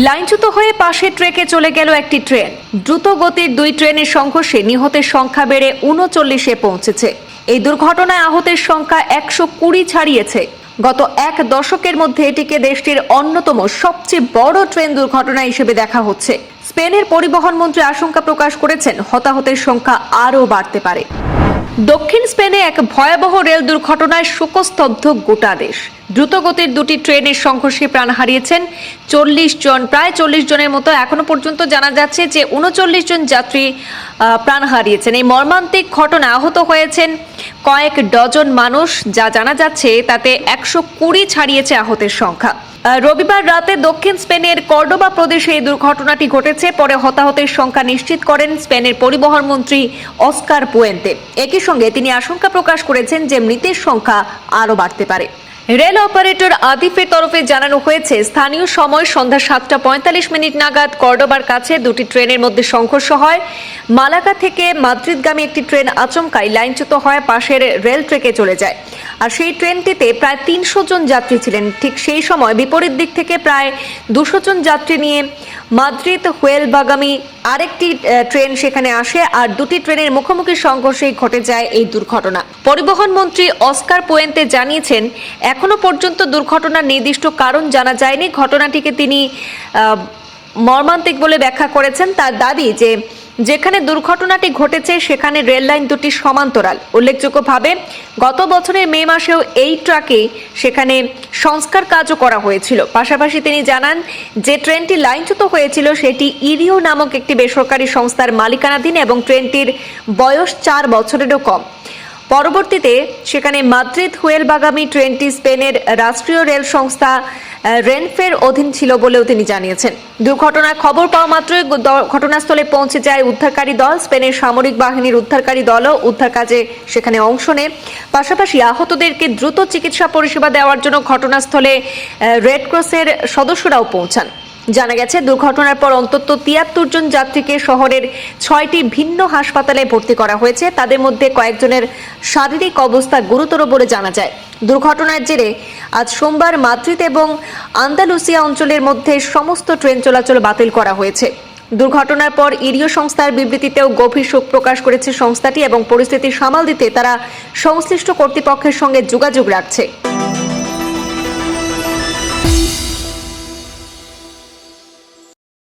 লাইনচ্যুত হয়ে পাশের ট্রেকে চলে গেল একটি ট্রেন। দ্রুত গতির দুই ট্রেনের সংঘর্ষে নিহতের সংখ্যা বেড়ে ৩৯-এ পৌঁছেছে। এই দুর্ঘটনায় আহতের সংখ্যা ১২০ ছাড়িয়েছে। গত এক দশকের মধ্যে এটিকে দেশটির অন্যতম সবচেয়ে বড় ট্রেন দুর্ঘটনা হিসেবে দেখা হচ্ছে। স্পেনের পরিবহন মন্ত্রী আশঙ্কা প্রকাশ করেছেন, হতাহতের সংখ্যা আরও বাড়তে পারে। দক্ষিণ স্পেনে এক ভয়াবহ রেল দুর্ঘটনায় শোকস্তব্ধ গোটা দেশ। দ্রুতগতির দুটি ট্রেনের সংঘর্ষে প্রাণ হারিয়েছেন ৪০ জন। প্রায় ৪০ জনের মতো এখনো পর্যন্ত জানা যাচ্ছে যে ৩৯ জন যাত্রী প্রাণ হারিয়েছেন। এই মর্মান্তিক ঘটনায় আহত হয়েছেন কয়েক ডজন মানুষ। যা জানা যাচ্ছে তাতে ১২০ ছাড়িয়েছে আহতের সংখ্যা। রবিবার রাতে দক্ষিণ স্পেনের কর্ডোবা প্রদেশে এই দুর্ঘটনাটি ঘটেছে। পরে হতাহতের সংখ্যা নিশ্চিত করেন স্পেনের পরিবহন মন্ত্রী অস্কার পুয়েন্তে। একই সঙ্গে তিনি আশঙ্কা প্রকাশ করেছেন যে মৃতের সংখ্যা আরও বাড়তে পারে। রেল অপারেটর আদিফের তরফে জানানো হয়েছে, স্থানীয় সময় সন্ধ্যা ৭:৪৫ নাগাদ কর্ডোবার কাছে দুটি ট্রেনের মধ্যে সংঘর্ষ হয়। মালাগা থেকে মাদ্রিদগামী একটি ট্রেন আচমকাই লাইনচ্যুত হয়ে পাশের রেল ট্রেকে চলে যায়। আর সেই ট্রেনটিতে প্রায় ৩০০ জন যাত্রী ছিলেন। ঠিক সেই সময় বিপরীত দিক থেকে প্রায় ২০০ জন যাত্রী নিয়ে মাদ্রিদ হুয়েলবাগামী আরেকটি ট্রেন সেখানে আসে। আর দুটি ট্রেনের মুখোমুখি সংঘর্ষেই ঘটে যায় এই দুর্ঘটনা। পরিবহন মন্ত্রী অস্কার পুয়েন্তে জানিয়েছেন, এখনো পর্যন্ত দুর্ঘটনার নির্দিষ্ট কারণ জানা যায়নি। ঘটনাটিকে তিনি মর্মান্তিক বলে ব্যাখ্যা করেছেন। তার দাবি যে যেখানে দুর্ঘটনাটি ঘটেছে সেখানে রেল লাইন দুটি সমান্তরাল। উল্লেখযোগ্যভাবে গত বছরের মে মাসেও এই ট্র্যাকে সেখানে সংস্কার কাজও করা হয়েছিল। পাশাপাশি তিনি জানান যে ট্রেনটি লাইনচ্যুত হয়েছিল সেটি ইরিও নামক একটি বেসরকারি সংস্থার মালিকানাধীন এবং ট্রেনটির বয়স ৪ বছরেরও কম। পরবর্তীতে সেখানে মাদ্রিদ হুয়েলবাগামী ট্রেনটি স্পেনের রাষ্ট্রীয় রেল সংস্থা রেনফের অধীন ছিল বলেও তিনি জানিয়েছেন। দুর্ঘটনার খবর পাওয়া মাত্রই ঘটনাস্থলে পৌঁছে যায় উদ্ধারকারী দল। স্পেনের সামরিক বাহিনীর উদ্ধারকারী দলও উদ্ধার কাজে সেখানে অংশ নেয়। পাশাপাশি আহতদেরকে দ্রুত চিকিৎসা পরিষেবা দেওয়ার জন্য ঘটনাস্থলে রেড ক্রসের সদস্যরাও পৌঁছান। জানা গেছে, দুর্ঘটনার পর অন্তত ৭৩ জন যাত্রীকে শহরের ৬টি ভিন্ন হাসপাতালে ভর্তি করা হয়েছে। তাদের মধ্যে কয়েকজনের শারীরিক অবস্থা গুরুতর বলে জানা যায়। দুর্ঘটনার জেরে আজ সোমবার মাদ্রিদ এবং আন্দালুসিয়া অঞ্চলের মধ্যে সমস্ত ট্রেন চলাচল বাতিল করা হয়েছে। দুর্ঘটনার পর ইরিও সংস্থার বিবৃতিতেও গভীর শোক প্রকাশ করেছে সংস্থাটি এবং পরিস্থিতি সামাল দিতে তারা সংশ্লিষ্ট কর্তৃপক্ষের সঙ্গে যোগাযোগ রাখছে।